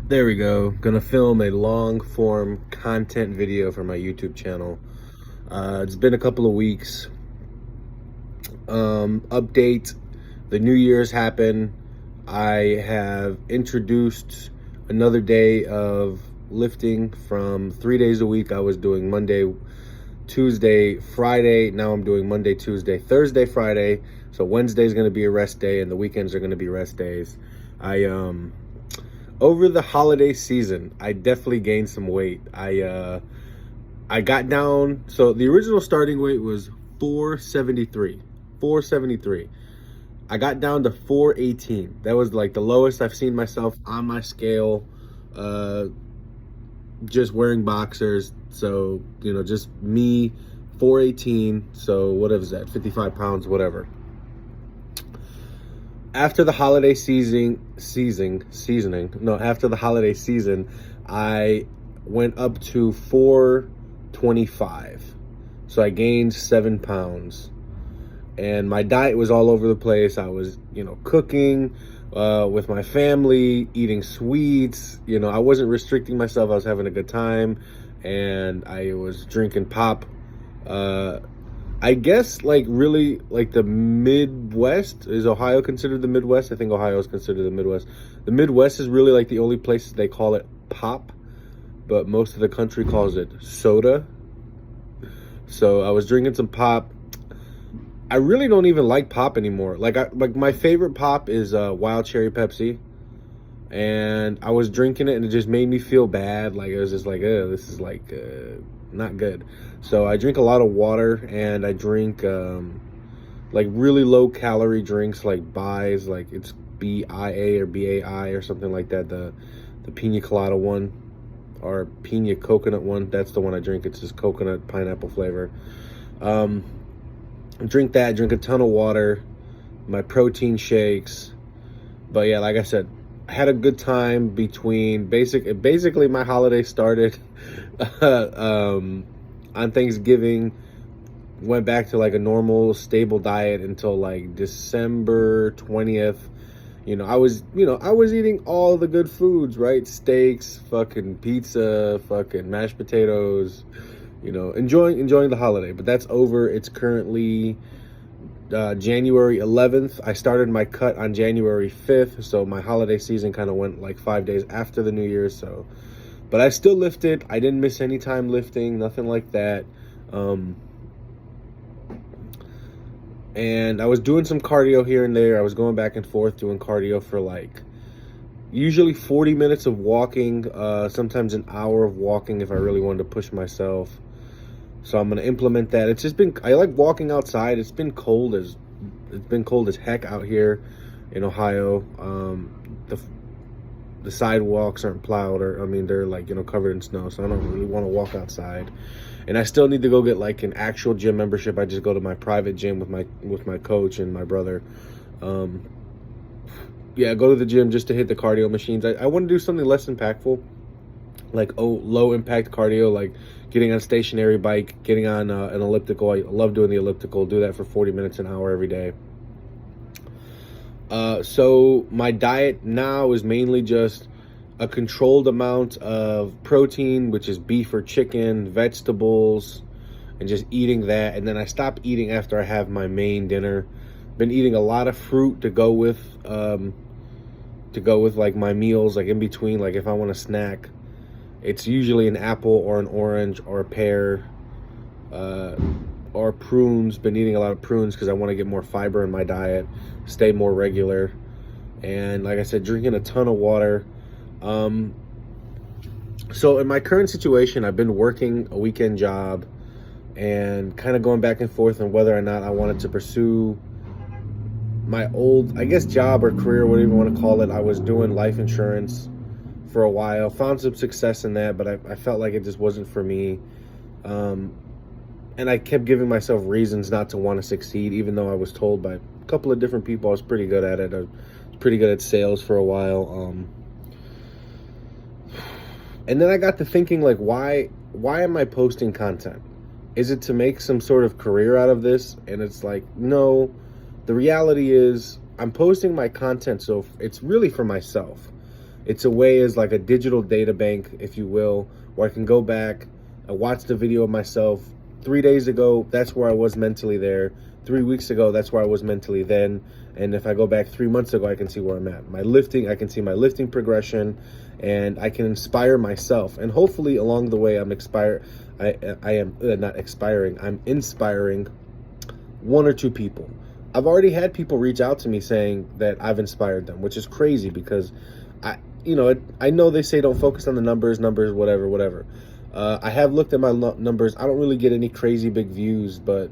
There we go. Gonna film a long form content video for my YouTube channel. It's been a couple of weeks. Update. The New Year's happened. I have introduced another day of lifting from 3 days a week. I was doing Monday, Tuesday, Friday. Now I'm doing Monday, Tuesday, Thursday, Friday. So Wednesday is going to be a rest day and the weekends are going to be rest days. Over the holiday season, I definitely gained some weight. I got down. So the original starting weight was 473. 473. I got down to 418. That was like the lowest I've seen myself on my scale. Just wearing boxers. So, just me, 418. So what is that? 55 pounds, whatever. After the holiday after the holiday season, I went up to 425. So I gained 7 pounds. And my diet was all over the place. I was, cooking with my family, eating sweets. I wasn't restricting myself. I was having a good time. And I was drinking pop. I guess really the Midwest. Is Ohio considered the Midwest? I think Ohio is considered the Midwest. The Midwest is really the only place they call it pop, but most of the country calls it soda. So I was drinking some pop. I really don't even like pop anymore. My favorite pop is Wild Cherry Pepsi. And I was drinking it and it just made me feel bad. It was just this is not good. So I drink a lot of water and I drink really low calorie drinks like Bai's, it's BIA or BAI or something like that. The pina colada one or pina coconut one. That's the one I drink. It's just coconut pineapple flavor. Drink that, drink a ton of water, my protein shakes. But yeah, like I said, I had a good time between basically my holiday started on Thanksgiving, went back to a normal stable diet until December 20th. I was eating all the good foods, right? Steaks, fucking pizza, fucking mashed potatoes, enjoying the holiday. But that's over. It's currently January 11th. I started my cut on January 5th, so my holiday season kind of went 5 days after the New Year's. So, but I still lifted. I didn't miss any time lifting, nothing like that. And I was doing some cardio here and there. I was going back and forth doing cardio for usually 40 minutes of walking, sometimes an hour of walking if I really wanted to push myself. So I'm going to implement that. I like walking outside. It's been cold as heck out here in Ohio. The sidewalks aren't plowed they're covered in snow. So I don't really want to walk outside. And I still need to go get an actual gym membership. I just go to my private gym with my coach and my brother. Go to the gym just to hit the cardio machines. I want to do something less impactful, low impact cardio, getting on a stationary bike, getting on an elliptical. I love doing the elliptical. Do that for 40 minutes, an hour every day. So my diet now is mainly just a controlled amount of protein, which is beef or chicken, vegetables, and just eating that. And then I stop eating after I have my main dinner. Been eating a lot of fruit to go with my meals, in between. If I want a snack, it's usually an apple or an orange or a pear, or prunes. Been eating a lot of prunes because I want to get more fiber in my diet, stay more regular. And like I said, drinking a ton of water. So in my current situation, I've been working a weekend job and kind of going back and forth on whether or not I wanted to pursue my old, job or career, whatever you want to call it. I was doing life insurance for a while, found some success in that, but I felt like it just wasn't for me. And I kept giving myself reasons not to want to succeed, even though I was told by a couple of different people I was pretty good at it. I was pretty good at sales for a while. And then I got to thinking, why am I posting content? Is it to make some sort of career out of this? And it's no. The reality is I'm posting my content, so it's really for myself. It's a way as like a digital data bank, if you will, where I can go back and watch the video of myself 3 days ago. That's where I was mentally there. 3 weeks ago, that's where I was mentally then. And if I go back 3 months ago, I can see where I'm at. My lifting, I can see my lifting progression, and I can inspire myself. And hopefully along the way, I'm inspiring one or two people. I've already had people reach out to me saying that I've inspired them, which is crazy because I know they say don't focus on the numbers, whatever. I have looked at my numbers. I don't really get any crazy big views, but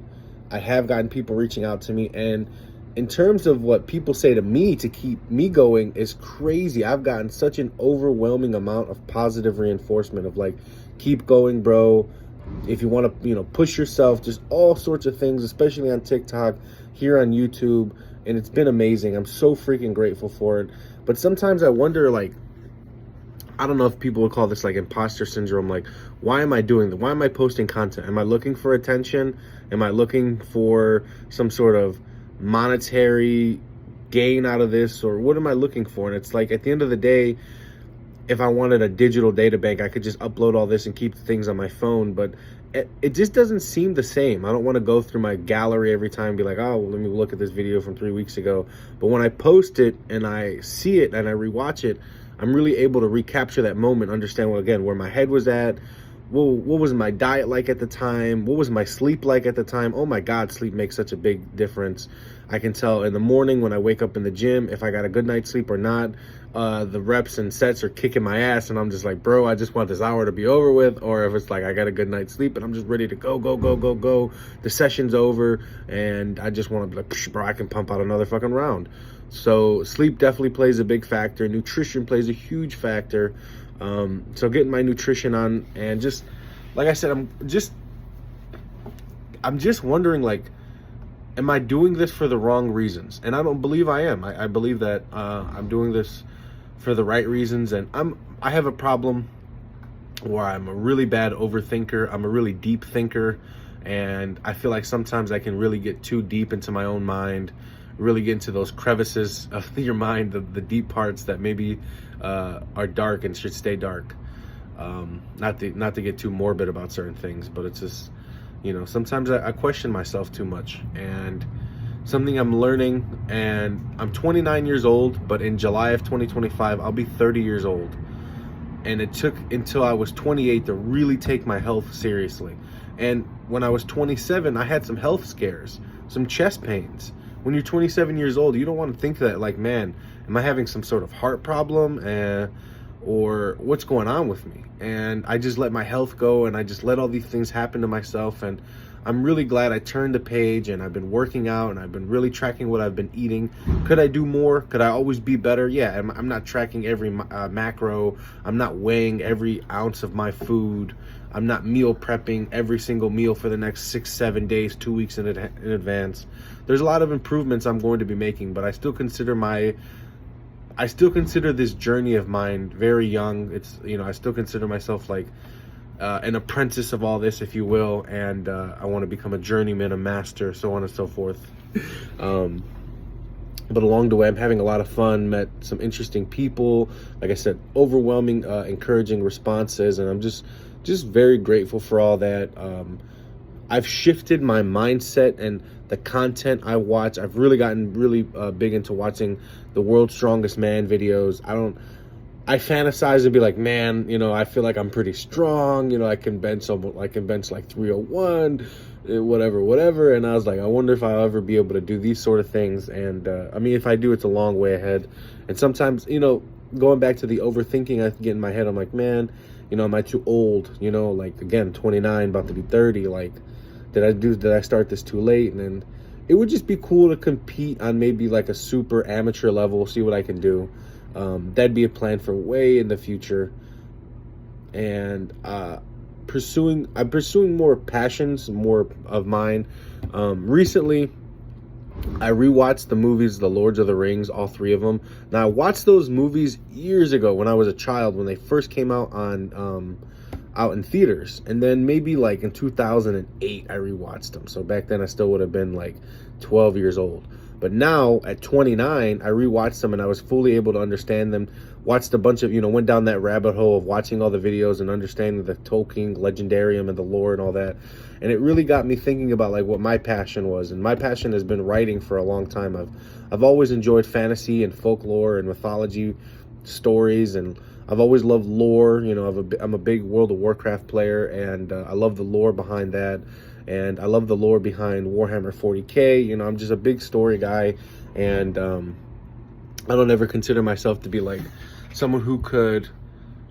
I have gotten people reaching out to me. And in terms of what people say to me to keep me going is crazy. I've gotten such an overwhelming amount of positive reinforcement of like, keep going, bro. If you want to, push yourself, just all sorts of things, especially on TikTok, here on YouTube. And it's been amazing. I'm so freaking grateful for it. But sometimes I wonder, like, I don't know if people would call this like imposter syndrome. Like, why am I doing that? Why am I posting content? Am I looking for attention? Am I looking for some sort of monetary gain out of this? Or what am I looking for? And it's like, at the end of the day, if I wanted a digital data bank, I could just upload all this and keep things on my phone. But it just doesn't seem the same. I don't want to go through my gallery every time and be like, oh, well, let me look at this video from 3 weeks ago. But when I post it and I see it and I rewatch it, I'm really able to recapture that moment, understand, well, again, where my head was at, what was my diet like at the time, what was my sleep like at the time. Oh my God, sleep makes such a big difference. I can tell in the morning when I wake up in the gym if I got a good night's sleep or not. The reps and sets are kicking my ass and I'm just like, bro, I just want this hour to be over with. Or if it's like I got a good night's sleep and I'm just ready to go. The session's over and I just want to be like, psh, bro, I can pump out another fucking round. So sleep definitely plays a big factor. Nutrition plays a huge factor. So getting my nutrition on, and just like I said, I'm just wondering, like, am I doing this for the wrong reasons? And I don't believe I am. I believe that I'm doing this for the right reasons. And I have a problem where I'm a really bad overthinker. I'm a really deep thinker, and I feel like sometimes I can really get too deep into my own mind, really get into those crevices of your mind, the deep parts that maybe are dark and should stay dark. Not to get too morbid about certain things, but it's just, sometimes I question myself too much. And something I'm learning, and I'm 29 years old, but in July of 2025, I'll be 30 years old. And it took until I was 28 to really take my health seriously. And when I was 27, I had some health scares, some chest pains. When you're 27 years old, you don't want to think that, like, man, am I having some sort of heart problem or what's going on with me? And I just let my health go, and I just let all these things happen to myself. And I'm really glad I turned the page, and I've been working out, and I've been really tracking what I've been eating. Could I do more? Could I always be better? Yeah, I'm not tracking every macro. I'm not weighing every ounce of my food. I'm not meal prepping every single meal for the next 6-7 days, 2 weeks in advance. There's a lot of improvements I'm going to be making, but I still consider this journey of mine very young. It's, I still consider myself like an apprentice of all this, if you will, and I want to become a journeyman, a master, so on and so forth. But along the way, I'm having a lot of fun, met some interesting people, like I said, overwhelming, encouraging responses, and I'm just very grateful for all that. I've shifted my mindset and the content I watch. I've really gotten really big into watching the World's Strongest Man videos. I fantasize and be like, man, I feel like I'm pretty strong. I can bench like 301, whatever. And I was like, I wonder if I'll ever be able to do these sort of things. And if I do, it's a long way ahead. And sometimes, going back to the overthinking I get in my head, I'm like, man, am I too old? Like, again, 29, about to be 30. Like, did I start this too late? And then it would just be cool to compete on maybe like a super amateur level, see what I can do. That'd be a plan for way in the future. And I'm pursuing more passions, more of mine. Recently, I rewatched the movies, The Lords of the Rings, all three of them. Now, I watched those movies years ago when I was a child, when they first came out out in theaters. And then maybe like in 2008, I rewatched them. So back then I still would have been like 12 years old. But now at 29, I rewatched them and I was fully able to understand them watched a bunch of, went down that rabbit hole of watching all the videos and understanding the Tolkien legendarium and the lore and all that. And it really got me thinking about like what my passion was. And my passion has been writing for a long time. I've always enjoyed fantasy and folklore and mythology stories, and I've always loved lore. I'm a big World of Warcraft player, and I love the lore behind that. And I love the lore behind Warhammer 40K. I'm just a big story guy, and I don't ever consider myself to be like someone who could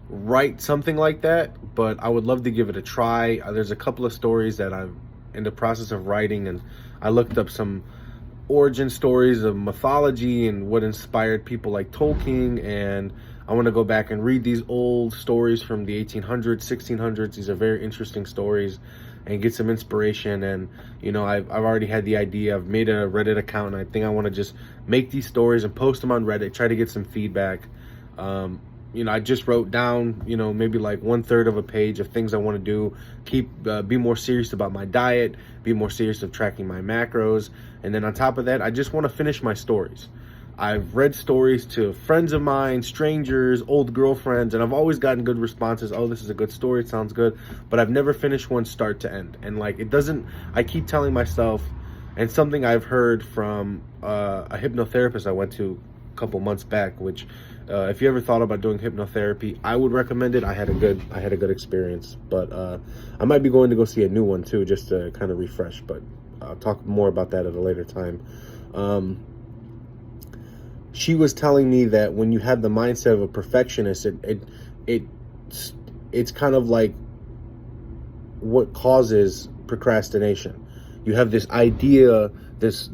write something like that, but I would love to give it a try. There's a couple of stories that I'm in the process of writing, and I looked up some origin stories of mythology and what inspired people like Tolkien, and I want to go back and read these old stories from the 1800s, 1600s. These are very interesting stories, and get some inspiration. And I've already had the idea. I've made a Reddit account, and I think I want to just make these stories and post them on Reddit, try to get some feedback. I just wrote down, maybe like 1/3 of a page of things I want to do. Be more serious about my diet, be more serious of tracking my macros. And then on top of that, I just want to finish my stories. I've read stories to friends of mine, strangers, old girlfriends, and I've always gotten good responses. Oh, this is a good story. It sounds good. But I've never finished one start to end. And like, I keep telling myself, and something I've heard from a hypnotherapist I went to a couple months back, which if you ever thought about doing hypnotherapy, I would recommend it. I had a good experience, but I might be going to go see a new one too, just to kind of refresh, but I'll talk more about that at a later time. She was telling me that when you have the mindset of a perfectionist, it's kind of like what causes procrastination. You have this idea, this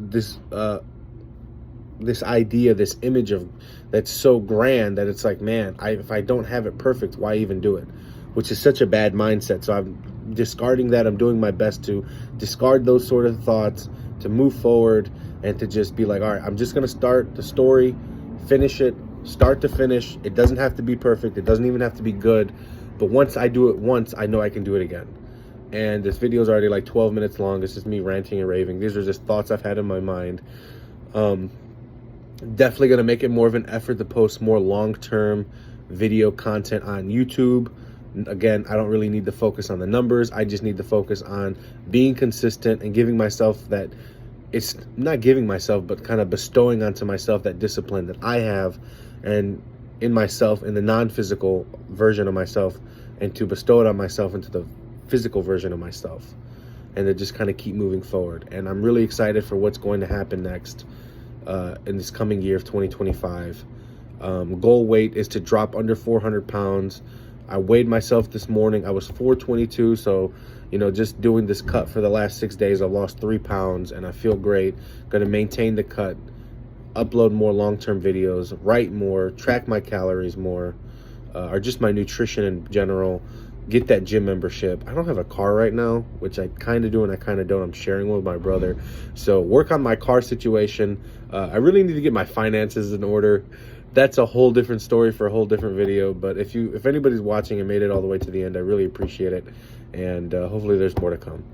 image of that's so grand that it's like, man, if I don't have it perfect, why even do it? Which is such a bad mindset. So I'm discarding that. I'm doing my best to discard those sort of thoughts, to move forward, and to just be like, all right, I'm just going to start the story, finish it, start to finish. It doesn't have to be perfect. It doesn't even have to be good. But once I do it once, I know I can do it again. And this video is already like 12 minutes long. It's just me ranting and raving. These are just thoughts I've had in my mind. Definitely going to make it more of an effort to post more long-term video content on YouTube. Again, I don't really need to focus on the numbers. I just need to focus on being consistent and giving myself that, it's not giving myself, but kind of bestowing onto myself that discipline that I have and in myself, in the non-physical version of myself, and to bestow it on myself into the physical version of myself, and to just kind of keep moving forward. And I'm really excited for what's going to happen next in this coming year of 2025. Goal weight is to drop under 400 pounds. I weighed myself this morning. I was 422. So, just doing this cut for the last 6 days, I've lost 3 pounds and I feel great. Going to maintain the cut, upload more long-term videos, write more, track my calories more, or just my nutrition in general. Get that gym membership. I don't have a car right now, which I kind of do and I kind of don't. I'm sharing with my brother. So work on my car situation. I really need to get my finances in order. That's a whole different story for a whole different video. But if anybody's watching and made it all the way to the end, I really appreciate it. And hopefully there's more to come.